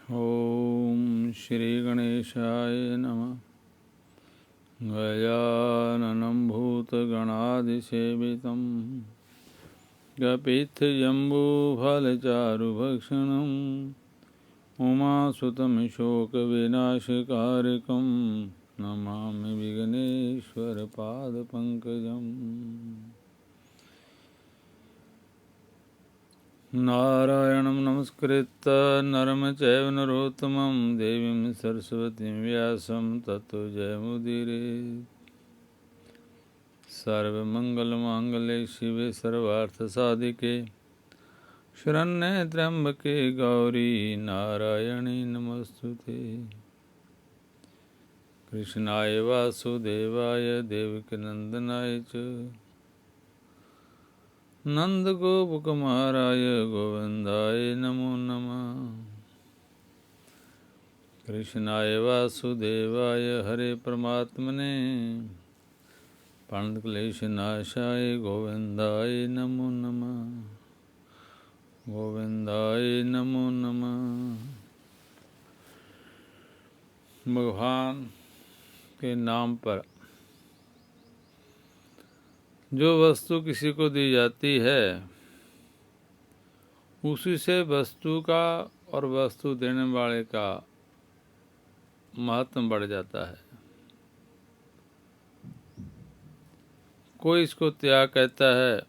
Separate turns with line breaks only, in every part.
ओम श्री गणेशाय नमः। गजाननं भूतगणाधिसेवितं कपित्थजम्बूफलचारुभक्षणं उमासुतं शोकविनाशकारिकं नमामि विघ्नेश्वरपादपङ्कजम्। नारायणं नमस्कृत्य नरं चैव नरोत्तमं देवीं सरस्वतीं व्यासं ततो जयमुदीरयेत्। सर्वमङ्गलमाङ्गल्ये शिवे सर्वार्थसाधिके शरण्ये त्र्यम्बके गौरी नारायणी नमोस्तुते। कृष्णाय वासुदेवाय देवकीनन्दनाय च नन्दगोपकुमाराय गोविन्दाय नमो नमः। कृष्णाय वासुदेवाय हरे परमात्मने प्रणतक्लेशनाशाय गोविन्दाय नमो नमः। गोविन्दाय नमो नमः। भगवान के नाम पर जो वस्तु किसी को दी जाती है उसी से वस्तु का और वस्तु देने वाले का महत्व बढ़ जाता है। कोई इसको त्याग कहता है,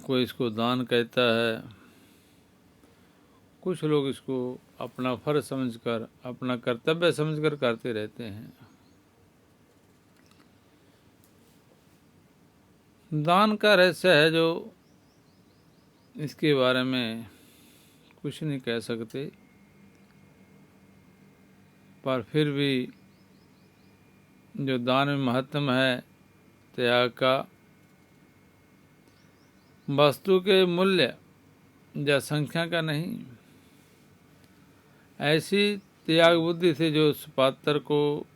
कोई इसको दान कहता है, कुछ लोग इसको अपना फर्ज समझकर, अपना कर्तव्य समझकर करते रहते हैं। दान का रहस्य है जो इसके बारे में कुछ नहीं कह सकते, पर फिर भी जो दान में महत्व है त्याग का, वस्तु के मूल्य या संख्या का नहीं, ऐसी त्याग बुद्धि से जो उस पात्र को,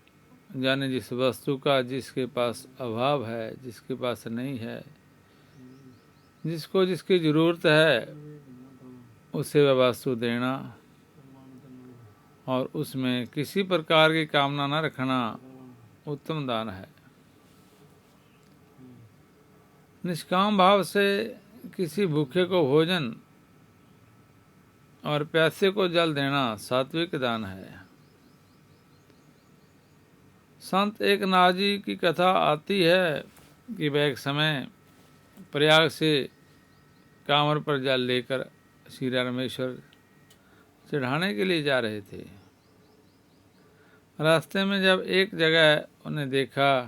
यानी जिस वस्तु का जिसके पास अभाव है, जिसके पास नहीं है, जिसको जिसकी जरूरत है, उसे वह वस्तु देना और उसमें किसी प्रकार की कामना न रखना उत्तम दान है। निष्काम भाव से किसी भूखे को भोजन और प्यासे को जल देना सात्विक दान है। संत एकनाथ जी की कथा आती है कि वह एक समय प्रयाग से कांवर पर जल लेकर श्री रामेश्वर चढ़ाने के लिए जा रहे थे। रास्ते में जब एक जगह उन्हें देखा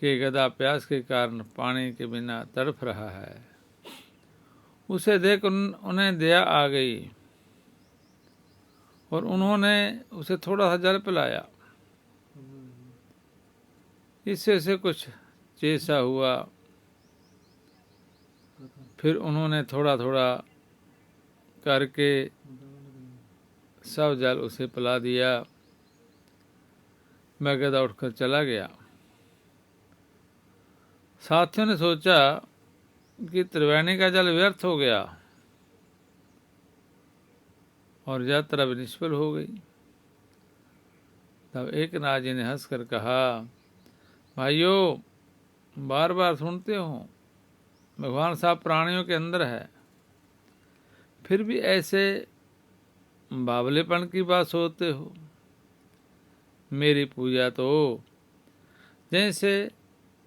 कि गधा प्यास के कारण पानी के बिना तड़प रहा है, उसे देख उन्हें दया आ गई और उन्होंने उसे थोड़ा सा जल पिलाया। इससे उसे कुछ चेसा हुआ। फिर उन्होंने थोड़ा थोड़ा करके सब जल उसे पिला दिया। वह गधा उठकर चला गया। साथियों ने सोचा कि त्रिवेणी का जल व्यर्थ हो गया और यात्रा भी निष्फल हो गई। तब एकनाथ जी ने हंसकर कहा, भाइयों, बार बार सुनते हो भगवान साहब प्राणियों के अंदर है, फिर भी ऐसे बावलेपन की बात सोचते हो। मेरी पूजा तो जैसे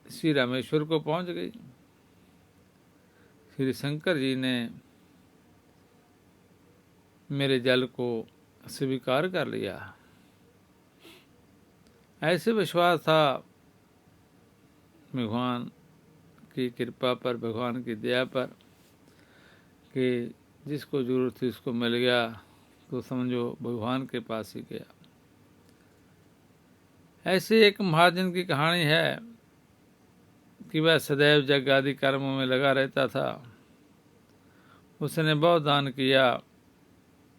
श्री रामेश्वर को पहुंच गई। श्री शंकर जी ने मेरे जल को स्वीकार कर लिया। ऐसे विश्वास था भगवान की कृपा पर, भगवान की दया पर, कि जिसको जरूरत थी उसको मिल गया तो समझो भगवान के पास ही गया। ऐसे एक महाजन की कहानी है कि वह सदैव यज्ञ आदि कर्मों में लगा रहता था। उसने बहुत दान किया,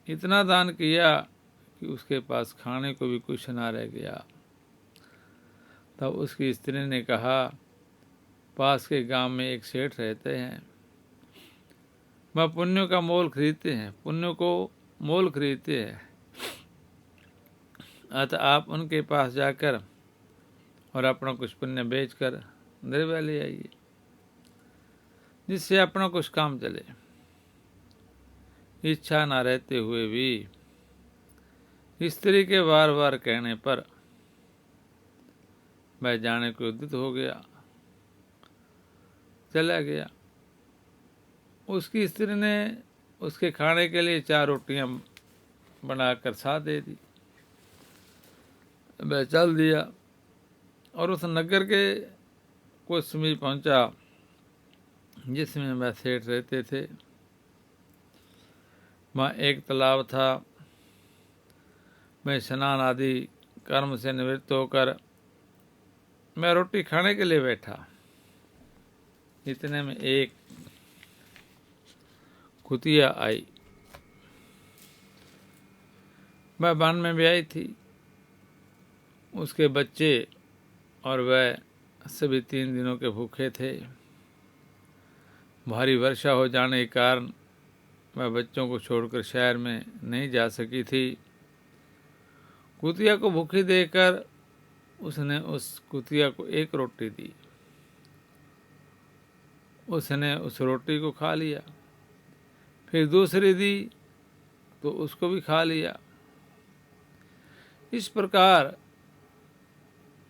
इतना दान किया कि उसके पास खाने को भी कुछ ना रह गया। तब उसकी स्त्री ने कहा, पास के गांव में एक सेठ रहते हैं, वह पुण्यों का मोल खरीदते हैं। पुण्यों को मोल खरीदते हैं, अतः आप उनके पास जाकर और अपना कुछ पुण्य बेचकर द्रव्य ले आइए, जिससे अपना कुछ काम चले। इच्छा न रहते हुए भी स्त्री के बार बार कहने पर वह जाने को उद्यत हो गया, चला गया। उसकी स्त्री ने उसके खाने के लिए 4 रोटियां बनाकर साथ दे दी। वह चल दिया और उस नगर के कुछ समीप पहुंचा जिसमें वह सेठ रहते थे। वहाँ एक तालाब था। मैं स्नान आदि कर्म से निवृत्त होकर मैं रोटी खाने के लिए बैठा। इतने में एक कुतिया आई। वह वन में ब्याही थी। उसके बच्चे और वह सभी 3 दिनों के भूखे थे। भारी वर्षा हो जाने के कारण वह बच्चों को छोड़कर शहर में नहीं जा सकी थी। कुतिया को भूखी देखकर उसने उस कुतिया को 1 रोटी दी। उसने उस रोटी को खा लिया, फिर दूसरी दी तो उसको भी खा लिया। इस प्रकार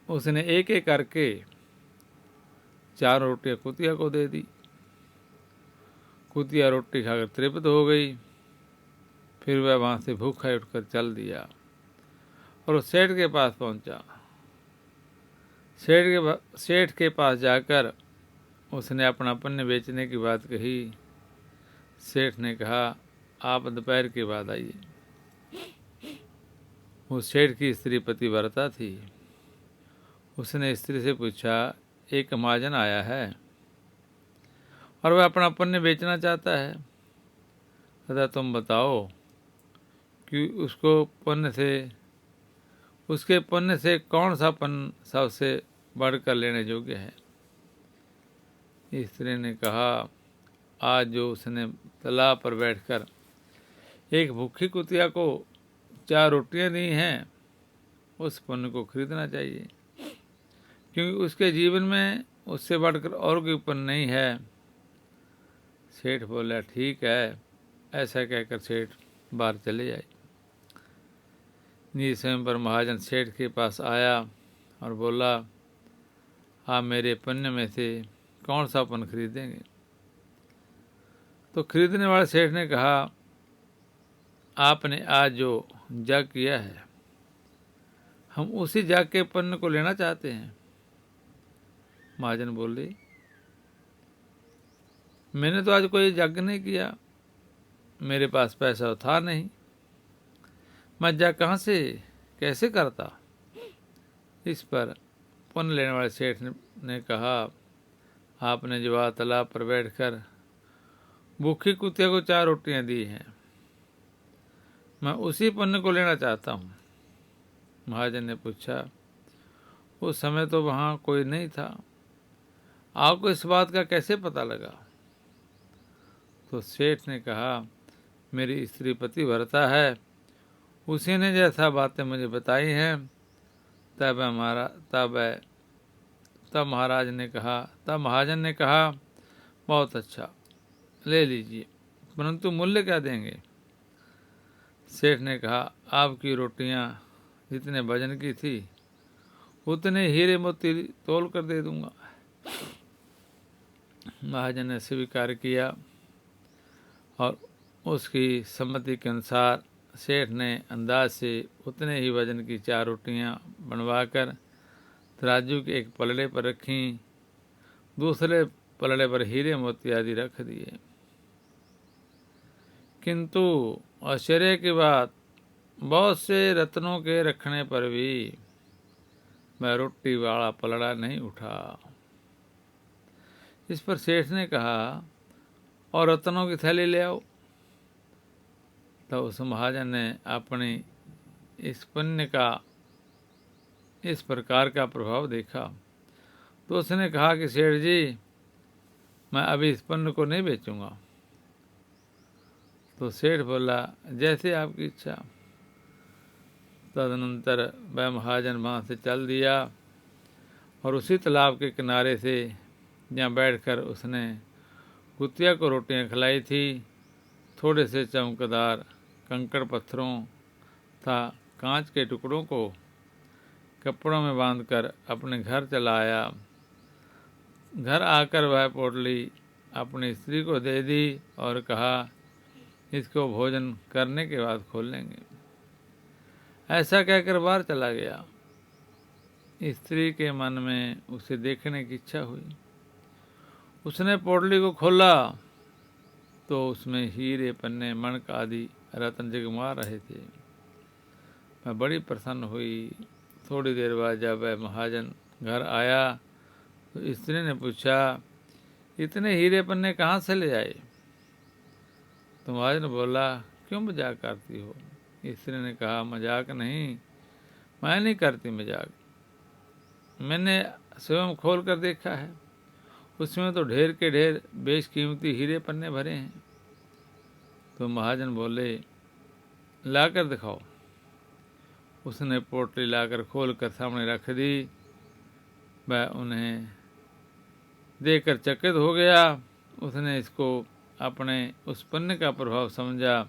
उसने एक एक करके 4 रोटियां कुतिया को दे दी। कुतिया रोटी खाकर तृप्त हो गई। फिर वह वहाँ से भूखा उठकर चल दिया और उस सेठ के पास पहुँचा। सेठ के पास जाकर उसने अपना पुण्य बेचने की बात कही। सेठ ने कहा, आप दोपहर के बाद आइए। उस सेठ की स्त्री पतिव्रता थी। उसने स्त्री से पूछा, एक महाजन आया है और वह अपना पुण्य बेचना चाहता है, अतः तुम बताओ कि उसके पुण्य से कौन सा पुण्य सबसे बढ़कर लेने योग्य है। स्त्री ने कहा, आज जो उसने तालाब पर बैठकर एक भूखी कुतिया को 4 रोटियां दी हैं, उस पुण्य को खरीदना चाहिए, क्योंकि उसके जीवन में उससे बढ़कर और कोई पुण्य नहीं है। सेठ बोला, ठीक है। ऐसा कहकर सेठ बाहर चले जाए। निज समय पर महाजन सेठ के पास आया और बोला, आप मेरे पुण्य में से कौन सा पुण्य खरीदेंगे। तो खरीदने वाले सेठ ने कहा, आपने आज जो जग किया है, हम उसी जग के पुण्य को लेना चाहते हैं। महाजन बोले, मैंने तो आज कोई जग नहीं किया, मेरे पास पैसा था नहीं, मैं जग कहाँ से कैसे करता। इस पर पुण्य लेने वाले सेठ ने कहा, आपने जो आज तालाब पर बैठकर भूखी कुतिया को 4 रोटियां दी हैं, मैं उसी पुण्य को लेना चाहता हूँ। महाजन ने पूछा, उस समय तो वहाँ कोई नहीं था, आपको इस बात का कैसे पता लगा। तो सेठ ने कहा, मेरी स्त्री पतिव्रता है, उसी ने जैसा बातें मुझे बताई हैं। तब महाजन ने कहा, बहुत अच्छा, ले लीजिए, परंतु मूल्य क्या देंगे। सेठ ने कहा, आपकी रोटियां जितने वजन की थी उतने हीरे मोती तोल कर दे दूंगा। महाजन ने स्वीकार किया और उसकी सम्मति के अनुसार सेठ ने अंदाज से उतने ही वजन की 4 रोटियां बनवाकर तराजू के एक पलड़े पर रखीं, दूसरे पलड़े पर हीरे मोती आदि रख दिए। किंतु आश्चर्य की बात, बहुत से रत्नों के रखने पर भी वह रोटी वाला पलड़ा नहीं उठा। इस पर सेठ ने कहा, और रत्नों की थैली ले आओ। तो उस महाजन ने अपनी इस पुण्य का इस प्रकार का प्रभाव देखा, तो उसने कहा कि सेठ जी, मैं अभी इस पुण्य को नहीं बेचूंगा। तो सेठ बोला, जैसे आपकी इच्छा। तदनंतर वह महाजन वहाँ से चल दिया और उसी तालाब के किनारे से जहाँ बैठकर उसने कुतिया को रोटियां खिलाई थी, थोड़े से चमकदार कंकड़ पत्थरों तथा कांच के टुकड़ों को कपड़ों में बांधकर अपने घर चला आया। घर आकर वह पोटली अपनी स्त्री को दे दी और कहा, इसको भोजन करने के बाद खोल लेंगे। ऐसा कहकर बाहर चला गया। स्त्री के मन में उसे देखने की इच्छा हुई। उसने पोटली को खोला तो उसमें हीरे, पन्ने, मणक आदि रत्न जगमगा रहे थे। मैं बड़ी प्रसन्न हुई। थोड़ी देर बाद जब वह महाजन घर आया तो स्त्री ने पूछा, इतने हीरे पन्ने कहाँ से ले आए? तो महाजन बोला, क्यों मजाक करती हो? स्त्री ने कहा, मजाक नहीं, मैं नहीं करती मजाक। मैंने स्वयं खोल कर देखा है, उसमें तो ढेर के ढेर बेशकीमती हीरे पन्ने भरे हैं। तो महाजन बोले, लाकर दिखाओ। उसने पोटली लाकर खोल कर सामने रख दी। वह उन्हें देखकर चकित हो गया। उसने इसको अपने उस पन्ने का प्रभाव समझा।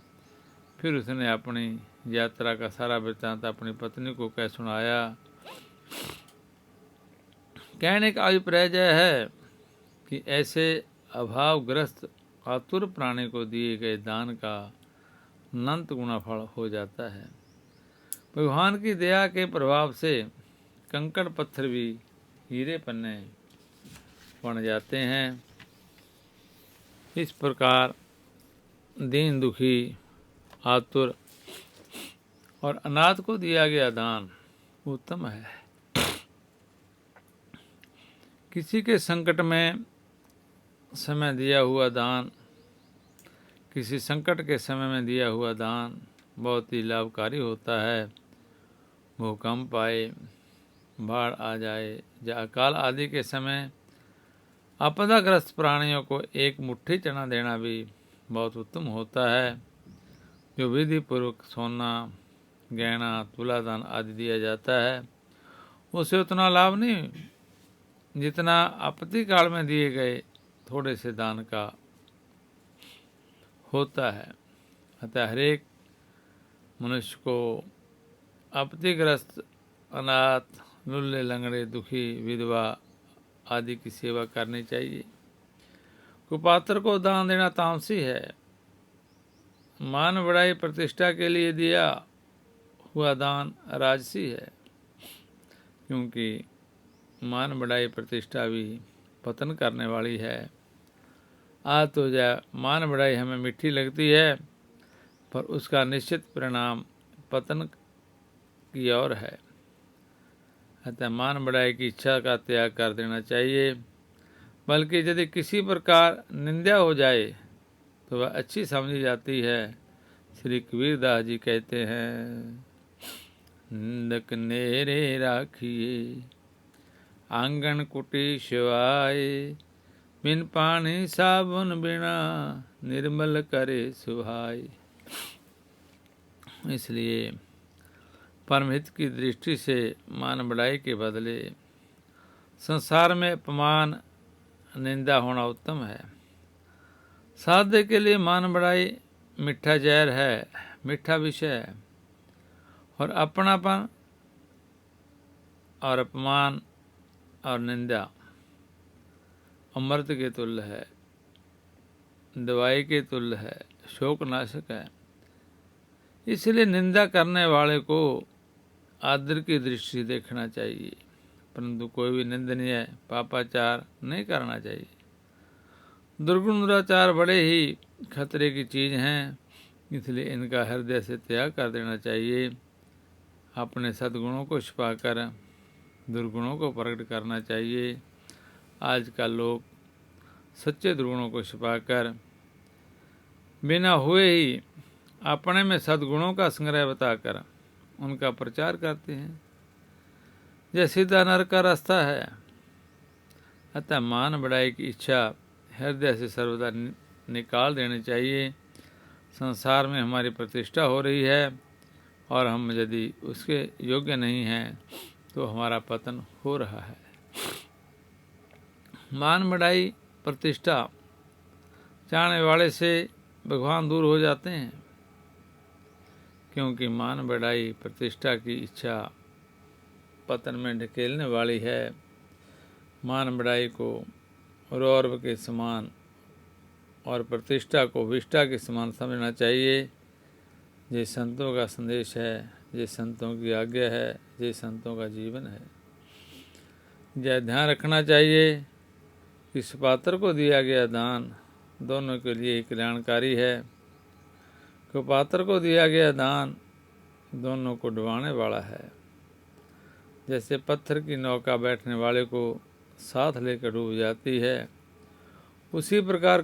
फिर उसने अपनी यात्रा का सारा वृत्तांत अपनी पत्नी को कह सुनाया। कहने का अभिप्राय यह है कि ऐसे अभावग्रस्त आतुर प्राणी को दिए गए दान का अनंत गुना फल हो जाता है। भगवान की दया के प्रभाव से कंकड़ पत्थर भी हीरे पन्ने बन जाते हैं। इस प्रकार दीन दुखी, आतुर और अनाथ को दिया गया दान उत्तम है। किसी के संकट में समय दिया हुआ दान, किसी संकट के समय में दिया हुआ दान बहुत ही लाभकारी होता है। भूकंप आए, बाढ़ आ जाए या अकाल आदि के समय आपदाग्रस्त प्राणियों को एक मुट्ठी चना देना भी बहुत उत्तम होता है। जो विधि पूर्वक सोना, गहना, तुलादान आदि दिया जाता है, उसे उतना लाभ नहीं जितना आपत्ति काल में दिए गए थोड़े से दान का होता है। अतः हरेक मनुष्य को आपत्तिग्रस्त, अनाथ, लुल्ले लंगड़े, दुखी, विधवा आदि की सेवा करनी चाहिए। कुपात्र को दान देना तामसी है। मान बढ़ाई प्रतिष्ठा के लिए दिया हुआ दान राजसी है, क्योंकि मान बढ़ाई प्रतिष्ठा भी पतन करने वाली है। आज तो मान बढ़ाई हमें मीठी लगती है, पर उसका निश्चित परिणाम पतन की ओर है। अतः मान बढ़ाई की इच्छा का त्याग कर देना चाहिए। बल्कि यदि किसी प्रकार निंदा हो जाए तो वह अच्छी समझी जाती है। श्री कबीरदास जी कहते हैं, निंदक नेरे राखिए, आंगन कुटी शिवाय, बिन पानी साबुन बिना, निर्मल करे सुहाय। इसलिए परमहित की दृष्टि से मान बढ़ाई के बदले संसार में अपमान, निंदा होना उत्तम है। साध्य के लिए मान बढ़ाई मीठा जहर है, मीठा विषय है, और अपनापन और अपमान और निंदा अमृत के तुल्य है, दवाई के तुल्य है, शोकनाशक है। इसलिए निंदा करने वाले को आदर की दृष्टि से देखना चाहिए, परंतु कोई भी निंदनीय पापाचार नहीं करना चाहिए। दुर्गुण दुराचार बड़े ही खतरे की चीज़ हैं, इसलिए इनका हृदय से त्याग कर देना चाहिए। अपने सद्गुणों को छिपाकर दुर्गुणों को प्रकट करना चाहिए। आजकल लोग सच्चे दुर्गुणों को छिपाकर बिना हुए ही अपने में सद्गुणों का संग्रह बताकर उनका प्रचार करते हैं। यह सीधा नरक का रास्ता है। अतः मान बढ़ाई की इच्छा हृदय से सर्वदा निकाल देनी चाहिए। संसार में हमारी प्रतिष्ठा हो रही है और हम यदि उसके योग्य नहीं हैं तो हमारा पतन हो रहा है। मान बढ़ाई प्रतिष्ठा चाहने वाले से भगवान दूर हो जाते हैं, क्योंकि मान बढ़ाई प्रतिष्ठा की इच्छा पतन में ढकेलने वाली है। मान बढ़ाई को रौरव के समान और प्रतिष्ठा को विष्ठा के समान समझना चाहिए। ये संतों का संदेश है, ये संतों की आज्ञा है, ये संतों का जीवन है। यह ध्यान रखना चाहिए कि सुपात्र को दिया गया दान दोनों के लिए ही कल्याणकारी है। कुपात्र को दिया गया दान दोनों को डुबाने वाला है। जैसे पत्थर की नौका बैठने वाले को साथ लेकर डूब जाती है, उसी प्रकार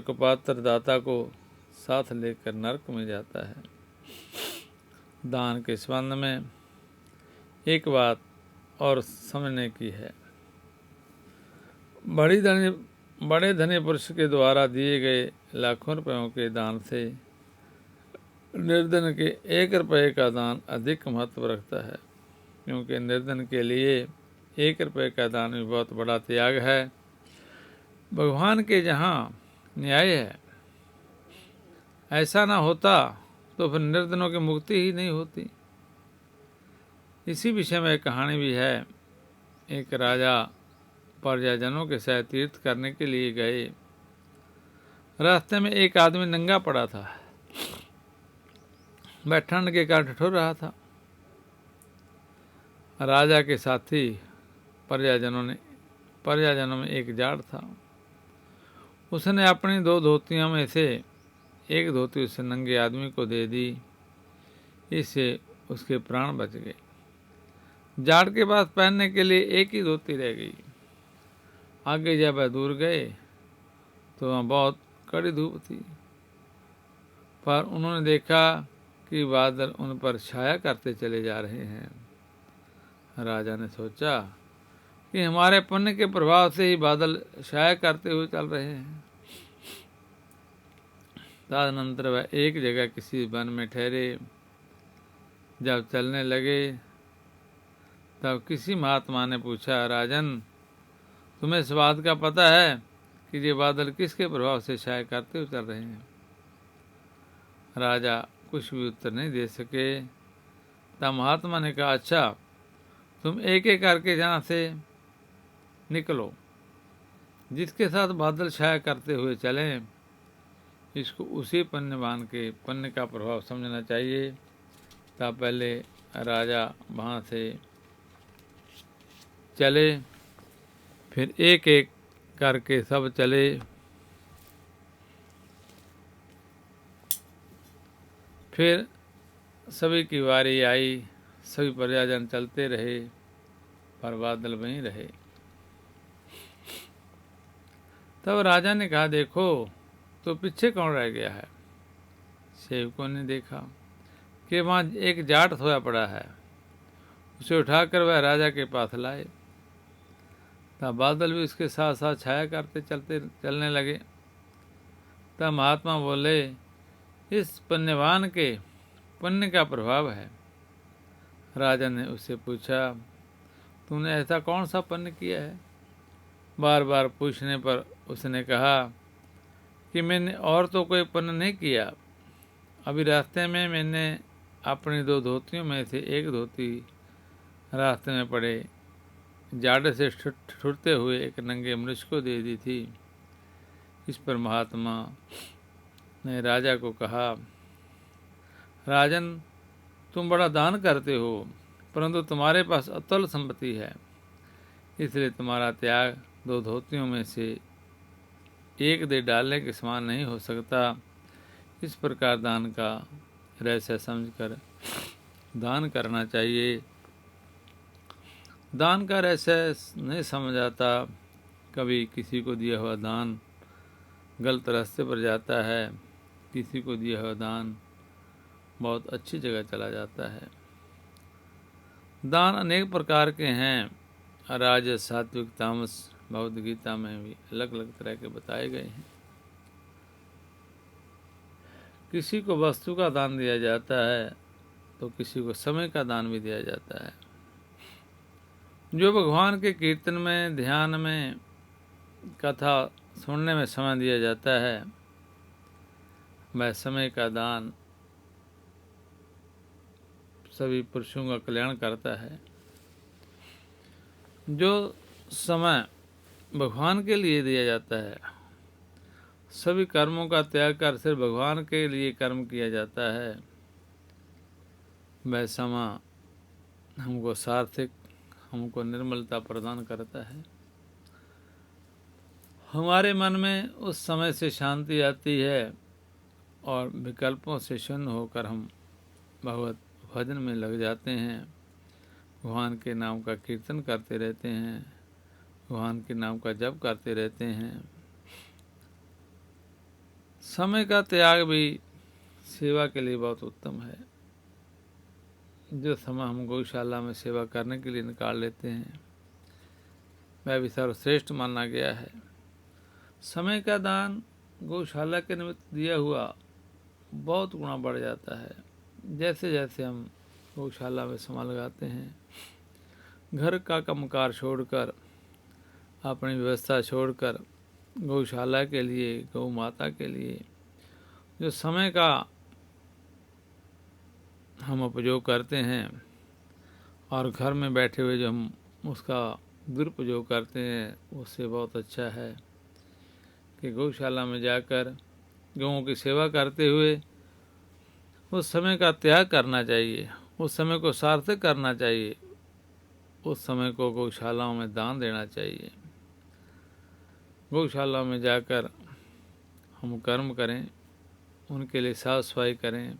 कुपात्र दाता को साथ लेकर नरक में जाता है। दान के संबंध में एक बात और समझने की है। बड़े धनी पुरुष के द्वारा दिए गए लाखों रुपयों के दान से निर्धन के 1 रुपये का दान अधिक महत्व रखता है, क्योंकि निर्धन के लिए 1 रुपये का दान भी बहुत बड़ा त्याग है। भगवान के जहाँ न्याय है, ऐसा ना होता तो फिर निर्धनों की मुक्ति ही नहीं होती। इसी विषय में एक कहानी भी है। एक राजा प्रजाजनों के साथ तीर्थ करने के लिए गए। रास्ते में एक आदमी नंगा पड़ा था, वह ठंड के कारण ठिठुर रहा था। राजा के साथी प्रजाजनों में एक जाट था। उसने अपनी 2 धोतियों में से एक धोती उस नंगे आदमी को दे दी। इससे उसके प्राण बच गए। जाट के पास पहनने के लिए एक ही धोती रह गई। आगे जब वह दूर गए तो वहाँ बहुत कड़ी धूप थी, पर उन्होंने देखा कि बादल उन पर छाया करते चले जा रहे हैं। राजा ने सोचा कि हमारे पुण्य के प्रभाव से ही बादल छाया करते हुए चल रहे हैं। तदनंतर वह एक जगह किसी वन में ठहरे। जब चलने लगे तब किसी महात्मा ने पूछा, राजन, तुम्हें इस बात का पता है कि ये बादल किसके प्रभाव से छाया करते हुए चल रहे हैं? राजा कुछ भी उत्तर नहीं दे सके। तब महात्मा ने कहा, अच्छा, तुम एक एक करके यहाँ से निकलो। जिसके साथ बादल छाया करते हुए चलें, इसको उसी पुण्यवान के पुण्य का प्रभाव समझना चाहिए। तब पहले राजा वहाँ से चले, फिर एक एक करके सब चले। फिर सभी की बारी आई, सभी प्रजाजन चलते रहे, पर बादल वहीं रहे। तब राजा ने कहा, देखो तो पीछे कौन रह गया है? सेवकों ने देखा कि वहाँ एक जाट सोया पड़ा है। उसे उठाकर वह राजा के पास लाए। तब बादल भी उसके साथ साथ छाया करते चलने लगे। तब महात्मा बोले, इस पुण्यवान के पुण्य का प्रभाव है। राजा ने उससे पूछा, तूने ऐसा कौन सा पुण्य किया है? बार बार पूछने पर उसने कहा कि मैंने और तो कोई पुण्य नहीं किया। अभी रास्ते में मैंने अपनी 2 धोतियों में से एक धोती रास्ते में पड़े जाड़े से ठुरते हुए एक नंगे मनुष्य को दे दी थी। इस पर महात्मा ने राजा को कहा, राजन, तुम बड़ा दान करते हो, परंतु तुम्हारे पास अतुल संपत्ति है, इसलिए तुम्हारा त्याग 2 धोतियों में से एक दे डालने के समान नहीं हो सकता। इस प्रकार दान का रहस्य समझकर दान करना चाहिए। दान का रहस्य नहीं समझ आता, कभी किसी को दिया हुआ दान गलत रास्ते पर जाता है, किसी को दिया हुआ दान बहुत अच्छी जगह चला जाता है। दान अनेक प्रकार के हैं। राजस, सात्विक, तामस भगवद गीता में भी अलग अलग तरह के बताए गए हैं। किसी को वस्तु का दान दिया जाता है तो किसी को समय का दान भी दिया जाता है। जो भगवान के कीर्तन में, ध्यान में, कथा सुनने में समय दिया जाता है, वह समय का दान सभी पुरुषों का कल्याण करता है। जो समय भगवान के लिए दिया जाता है, सभी कर्मों का त्याग कर सिर्फ भगवान के लिए कर्म किया जाता है, वह समय हमको सार्थक, हमको निर्मलता प्रदान करता है। हमारे मन में उस समय से शांति आती है और विकल्पों से शून्य होकर हम भगवत भजन में लग जाते हैं, भगवान के नाम का कीर्तन करते रहते हैं, भगवान के नाम का जप करते रहते हैं। समय का त्याग भी सेवा के लिए बहुत उत्तम है। जो समय हम गौशाला में सेवा करने के लिए निकाल लेते हैं, वह भी सर्वश्रेष्ठ माना गया है। समय का दान गौशाला के निमित्त दिया हुआ बहुत गुना बढ़ जाता है। जैसे जैसे हम गौशाला में समय लगाते हैं, घर का कामकाज छोड़कर, अपनी व्यवस्था छोड़कर गौशाला के लिए, गौ माता के लिए जो समय का हम उपयोग करते हैं और घर में बैठे हुए जो हम उसका दुरुपयोग करते हैं, उससे बहुत अच्छा है कि गौशाला में जाकर गौओं की सेवा करते हुए उस समय का त्याग करना चाहिए, उस समय को सार्थक करना चाहिए, उस समय को गौशालाओं में दान देना चाहिए। गौशाला में जाकर हम कर्म करें, उनके लिए साफ सफाई करें,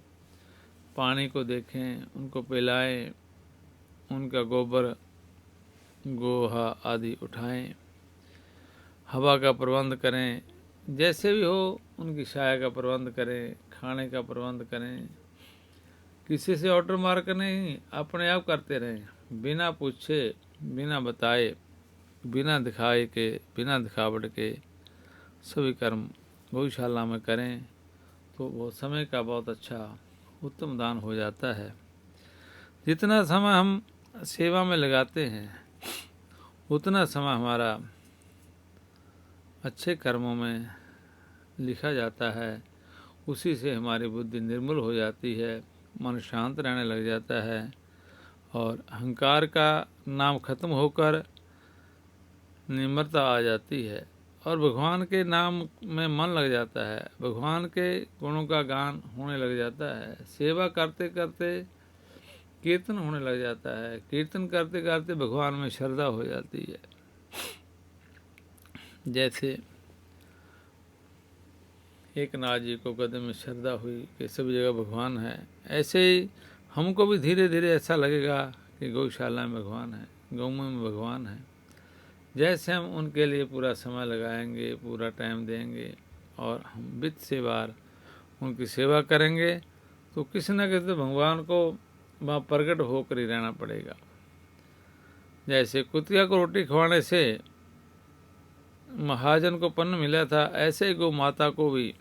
पानी को देखें, उनको पिलाएं, उनका गोबर, गोहा आदि उठाएं, हवा का प्रबंध करें, जैसे भी हो उनकी छाया का प्रबंध करें, खाने का प्रबंध करें। किसी से ऑर्डर मार कर नहीं, अपने आप करते रहें, बिना पूछे, बिना बताए, बिना दिखाए के, बिना दिखावट के सभी कर्म गौशाला में करें तो वो समय का बहुत अच्छा उत्तम दान हो जाता है। जितना समय हम सेवा में लगाते हैं, उतना समय हमारा अच्छे कर्मों में लिखा जाता है। उसी से हमारी बुद्धि निर्मल हो जाती है, मन शांत रहने लग जाता है और अहंकार का नाम खत्म होकर निम्रता आ जाती है और भगवान के नाम में मन लग जाता है, भगवान के गुणों का गान होने लग जाता है। सेवा करते करते कीर्तन होने लग जाता है, कीर्तन करते करते भगवान में श्रद्धा हो जाती है। जैसे एक नाथ जी को गद्य में श्रद्धा हुई कि सब जगह भगवान है, ऐसे ही हमको भी धीरे धीरे ऐसा लगेगा कि गौशाला में भगवान है, गौ में भगवान है। जैसे हम उनके लिए पूरा समय लगाएंगे, पूरा टाइम देंगे और हम वित्त से बार उनकी सेवा करेंगे तो किसी न किसी भगवान को वहाँ प्रकट होकर ही रहना पड़ेगा। जैसे कुतिया को रोटी खवाने से महाजन को पन्न मिला था, ऐसे ही गौ माता को भी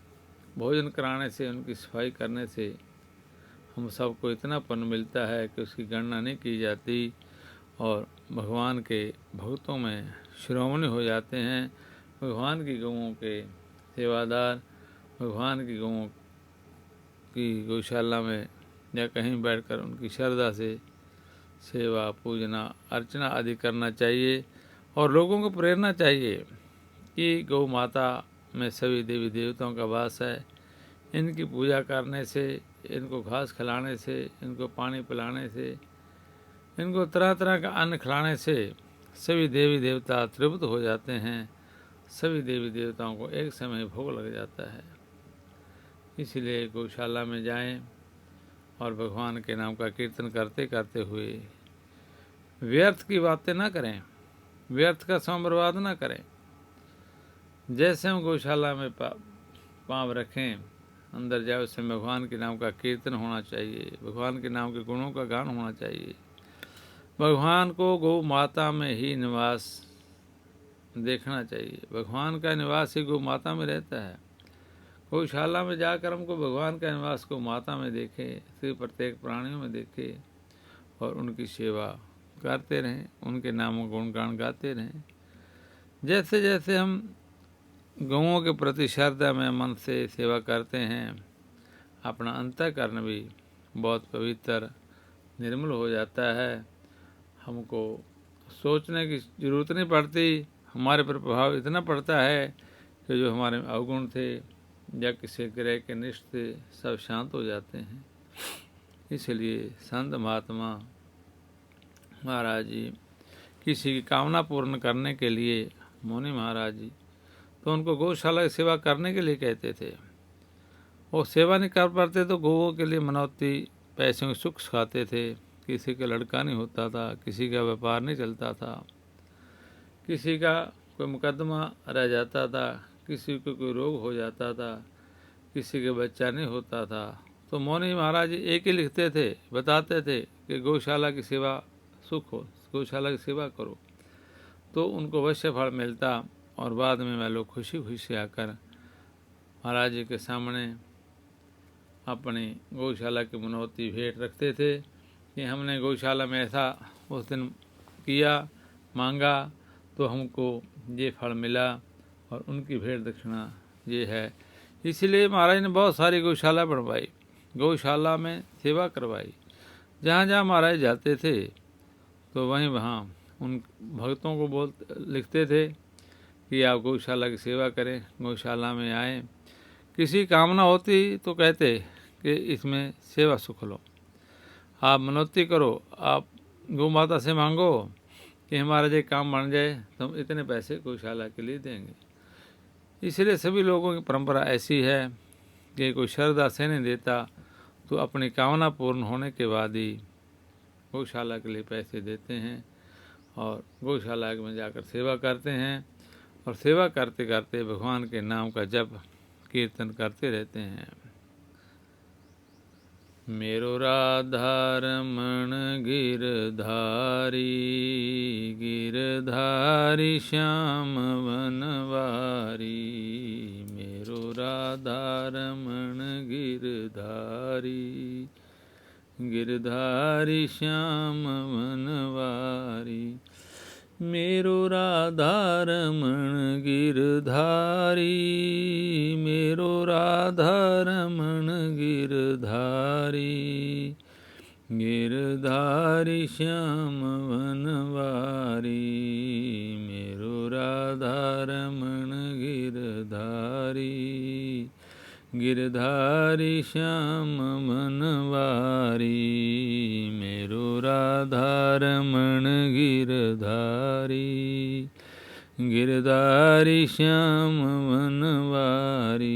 भोजन कराने से, उनकी सफाई करने से हम सबको इतना पन्न मिलता है कि उसकी गणना नहीं की जाती और भगवान के भक्तों में शिरोमणि हो जाते हैं। भगवान की गौओं के सेवादार, भगवान की गौओं की गौशाला में या कहीं बैठकर उनकी श्रद्धा से सेवा, पूजना, अर्चना आदि करना चाहिए और लोगों को प्रेरणा चाहिए कि गौ माता में सभी देवी देवताओं का वास है। इनकी पूजा करने से, इनको घास खिलाने से, इनको पानी पिलाने से, इनको तरह तरह का अन्न खिलाने से सभी देवी देवता तृप्त हो जाते हैं। सभी देवी देवताओं को एक समय भोग लग जाता है। इसलिए गौशाला में जाएं और भगवान के नाम का कीर्तन करते करते हुए व्यर्थ की बातें ना करें, व्यर्थ का समय बर्बाद ना करें। जैसे हम गौशाला में पाँव रखें, अंदर जाए, उस समय भगवान के नाम का कीर्तन होना चाहिए, भगवान के नाम के गुणों का गान होना चाहिए। भगवान को गौ माता में ही निवास देखना चाहिए। भगवान का निवास ही गौ माता में रहता है। गौशाला में जाकर हमको भगवान का निवास को माता में देखे, श्री प्रत्येक प्राणियों में देखे और उनकी सेवा करते रहें, उनके नामों गुणगान गाते रहें। जैसे जैसे हम गौओं के प्रति श्रद्धा में मन से सेवा करते हैं, अपना अंतःकरण भी बहुत पवित्र निर्मल हो जाता है। हमको सोचने की ज़रूरत नहीं पड़ती, हमारे पर प्रभाव इतना पड़ता है कि जो हमारे में अवगुण थे या किसी ग्रह के निष्ठ थे, सब शांत हो जाते हैं। इसलिए संत महात्मा महाराज जी किसी की कामना पूर्ण करने के लिए, मुनि महाराज जी तो उनको गौशाला की सेवा करने के लिए कहते थे। वो सेवा नहीं कर पाते तो गौओं के लिए मनौती पैसों की सुख खाते थे। किसी का लड़का नहीं होता था, किसी का व्यापार नहीं चलता था, किसी का कोई मुकदमा रह जाता था, किसी को कोई रोग हो जाता था, किसी के बच्चा नहीं होता था, तो मौनी महाराज जी एक ही लिखते थे, बताते थे कि गौशाला की सेवा सुख हो, गौशाला की सेवा करो, तो उनको अवश्य फल मिलता। और बाद में वे लोग खुशी खुशी आकर महाराज जी के सामने अपनी गौशाला की मनौती भेंट रखते थे कि हमने गौशाला में ऐसा उस दिन किया, मांगा, तो हमको ये फल मिला और उनकी भेंट दक्षिणा ये है। इसलिए महाराज ने बहुत सारी गौशाला बनवाई, गौशाला में सेवा करवाई। जहाँ जहाँ महाराज जाते थे तो वहीं वहाँ उन भक्तों को लिखते थे कि आप गौशाला की सेवा करें, गौशाला में आएँ। किसी कामना होती तो कहते कि इसमें सेवा सुख लो, आप मनौती करो, आप गौ माता से मांगो कि हमारा जो काम बन जाए तो हम इतने पैसे गौशाला के लिए देंगे। इसलिए सभी लोगों की परंपरा ऐसी है कि कोई श्रद्धा से नहीं देता तो अपनी कामना पूर्ण होने के बाद ही गौशाला के लिए पैसे देते हैं और गौशाला में जाकर सेवा करते हैं और सेवा करते करते भगवान के नाम का जप कीर्तन करते रहते हैं। मेरो राधा रमण गिरधारी, गिरधारी श्याम वनवारी। मेरो राधा रमण गिरधारी, गिरधारी श्याम वनवारी। मेरो राधा रमण गिरधारी, मेरो राधा रमण गिरधारी, गिरधारी श्याम वनवारी। मेरो राधा रमण गिरधारी, गिरधारी श्याम वनवारी। मेरो राधा रमण गिरधारी, गिरधारी श्याम वनवारी।